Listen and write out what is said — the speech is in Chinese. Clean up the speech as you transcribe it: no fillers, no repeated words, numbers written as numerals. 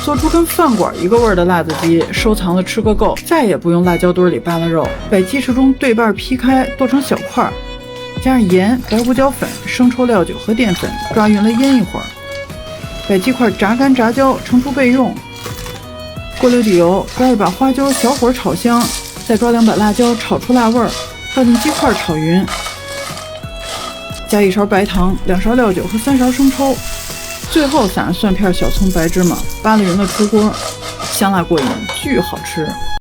做出跟饭馆一个味儿的辣子鸡，收藏了吃个够，再也不用辣椒堆里扒拉肉，把鸡翅中对半劈开，剁成小块，加上盐、白胡椒粉、生抽、料酒和淀粉，抓匀了腌一会儿，把鸡块炸干炸焦，盛出备用。过溜底油，抓一把花椒，小火炒香，再抓2把辣椒，炒出辣味儿，倒进鸡块炒匀，加1勺白糖、2勺料酒和3勺生抽，最后撒上蒜片、小葱、白芝麻，扒拉匀了出锅，香辣过瘾，巨好吃。